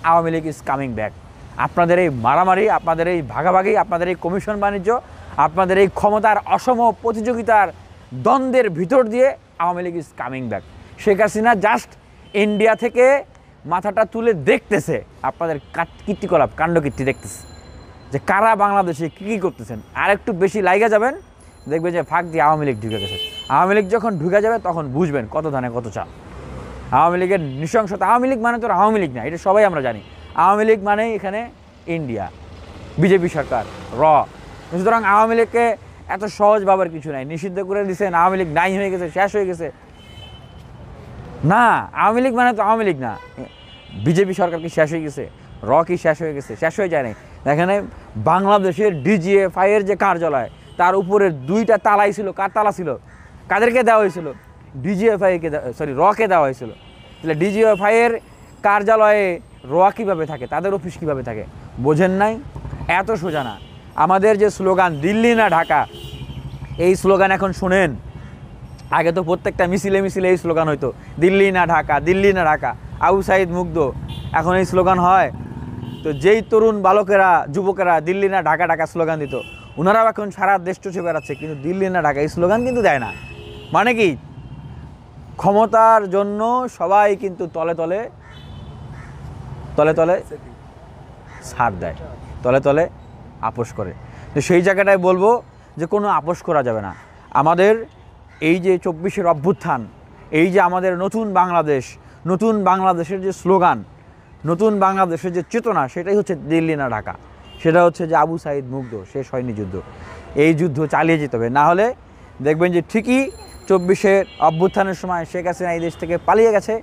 Awami League is coming back. আপনাদের এই মারামারি, আপনাদের এই ভাগাভাগি, আপনাদের এই কমিশন বাণিজ্য, আপনাদের এই ক্ষমতার অসম প্রতিযোগিতার দ্বন্দ্বের ভিতর দিয়ে Awami League is coming back. Sheikh Hasina just India থেকে মাথাটা তুলে দেখতেছে আপনাদের কীর্তিকলাপ, কাণ্ডকীর্তি দেখতেছে যে কারা বাংলাদেশে কী করতেছেন। আর একটু বেশি লাইগা যাবেন, দেখবেন যে ফাঁক দিয়ে আওয়ামী লীগ ঢুকে গেছে। আওয়ামী লীগ যখন ঢুকে যাবে তখন বুঝবেন কত ধানে কত চাল। আওয়ামী লীগের নৃশংসতা, আওয়ামী লীগ মানে তো আওয়ামী লীগ না, এটা সবাই আমরা জানি। আওয়ামী লীগ মানে এখানে ইন্ডিয়া, বিজেপি সরকার, সুতরাং আওয়ামী লীগকে এত সহজ ভাবার কিছু নাই। নিষিদ্ধ করে দিচ্ছেন, আওয়ামী লীগ নাই হয়ে গেছে, শেষ হয়ে গেছে, না। আওয়ামী লীগ মানে তো আওয়ামী লীগ না। বিজেপি সরকার কি শেষ হয়ে গেছে? কি শেষ হয়ে গেছে? শেষ হয়ে যায় নাই। এখানে বাংলাদেশের ডিজিএফআইয়ের যে কার্যালয়, তার উপরে 2টা তালাই ছিল। কার তালা ছিল? কাদেরকে দেওয়া হয়েছিল? ডিজিএফআইকে, কে দেওয়া হয়েছিল। তাহলে ডিজিএফআইয়ের কার্যালয়ে কীভাবে থাকে, তাদের অফিস কীভাবে থাকে? বোঝেন নাই? এত সোজা না। আমাদের যে স্লোগান দিল্লি না ঢাকা, এই স্লোগান এখন শোনেন। আগে তো প্রত্যেকটা মিছিলে মিছিলে এই স্লোগান হইতো, দিল্লি না ঢাকা, দিল্লি না ঢাকা, আবু সাইদ মুগ্ধ। এখন এই স্লোগান হয়? তো যেই তরুণ বালকেরা, যুবকেরা দিল্লি না ঢাকা ঢাকা স্লোগান দিত, ওনারাও এখন সারা দেশ চষে বেড়াচ্ছে, কিন্তু দিল্লি না ঢাকা এই স্লোগান কিন্তু দেয় না। মানে কি? ক্ষমতার জন্য সবাই কিন্তু তলে তলে তলে তলে ছাড় দেয়, তলে তলে আপোষ করে। তো সেই জায়গাটায় বলবো যে কোনো আপোষ করা যাবে না। আমাদের এই যে 24-এর অভ্যুত্থান, এই যে আমাদের নতুন বাংলাদেশ, নতুন বাংলাদেশের যে স্লোগান, নতুন বাংলাদেশের যে চেতনা, সেটাই হচ্ছে দিল্লি না ঢাকা। সেটা হচ্ছে যে আবু সাইদ মুগ্ধ, শেষ হয়নি যুদ্ধ। এই যুদ্ধ চালিয়ে যেতে হবে, না হলে দেখবেন যে ঠিকই 24-এর অভ্যুত্থানের সময় শেখ হাসিনা এই দেশ থেকে পালিয়ে গেছে।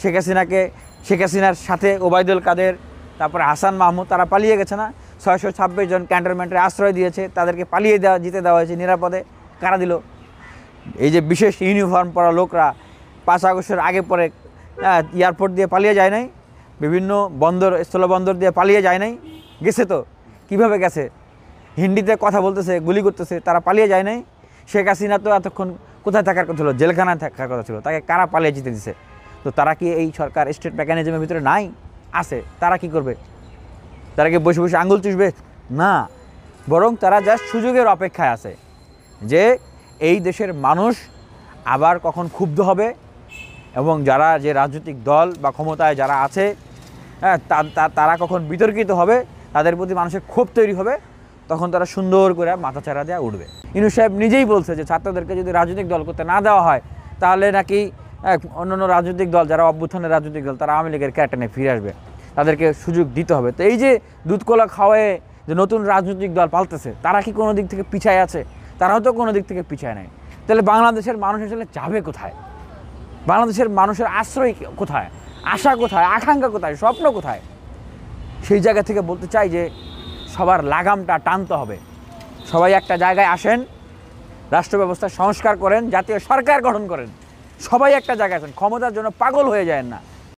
শেখ হাসিনার সাথে ওবায়দুল কাদের, তারপরে হাসান মাহমুদ, তারা পালিয়ে গেছে না? 626 জন ক্যান্টনমেন্টের আশ্রয় দিয়েছে, তাদেরকে পালিয়ে যেতে দেওয়া হয়েছে নিরাপদে। কারা দিল? এই যে বিশেষ ইউনিফর্ম পরা লোকরা 5 আগস্টের আগে পরে এয়ারপোর্ট দিয়ে পালিয়ে যায় নাই, বিভিন্ন বন্দর, স্থলবন্দর দিয়ে পালিয়ে যায় নাই? গেছে তো। কিভাবে গেছে? হিন্দিতে কথা বলতেছে, গুলি করতেছে, তারা পালিয়ে যায় নাই? শেখ হাসিনা তো এতক্ষণ কোথায় থাকার কথা ছিল? জেলখানায় থাকার কথা ছিল, তাকে কারা পালিয়ে যেতে দিছে? তো তারা কি এই সরকার স্টেট মেকানিজমের ভিতরে নাই? আছে। তারা কি করবে? তারা কি বসে বসে আঙুল চুষবে? না, বরং তারা জাস্ট সুযোগের অপেক্ষায় আছে যে এই দেশের মানুষ আবার কখন ক্ষুব্ধ হবে, এবং যারা যে রাজনৈতিক দল বা ক্ষমতায় যারা আছে, তারা কখন বিতর্কিত হবে, তাদের প্রতি মানুষের ক্ষোভ তৈরি হবে, তখন তারা সুন্দর করে মাথাচাড়া দেওয়া উঠবে। ইউনূস সাহেব নিজেই বলছে যে ছাত্রদেরকে যদি রাজনৈতিক দল করতে না দেওয়া হয়, তাহলে নাকি অন্যান্য রাজনৈতিক দল, যারা অভ্যুত্থানের রাজনৈতিক দল, তারা আওয়ামী লীগের ক্যাটানে ফিরে আসবে, তাদেরকে সুযোগ দিতে হবে। তো এই যে দুধকলা খাওয়ায় যে নতুন রাজনৈতিক দল পালতেছে, তারা কি কোনো দিক থেকে পিছায় আছে? তারাও তো কোনো দিক থেকে পিছায় নাই। তাহলে বাংলাদেশের মানুষ আসলে যাবে কোথায়? বাংলাদেশের মানুষের আশ্রয় কোথায়? আশা কোথায়? আকাঙ্ক্ষা কোথায়? স্বপ্ন কোথায়? সেই জায়গা থেকে বলতে চাই যে সবার লাগামটা টানতে হবে। সবাই একটা জায়গায় আসেন, রাষ্ট্র ব্যবস্থা সংস্কার করেন, জাতীয় সরকার গঠন করেন, সবাই একটা জায়গায় আসেন। ক্ষমতার জন্য পাগল হয়ে যায় না।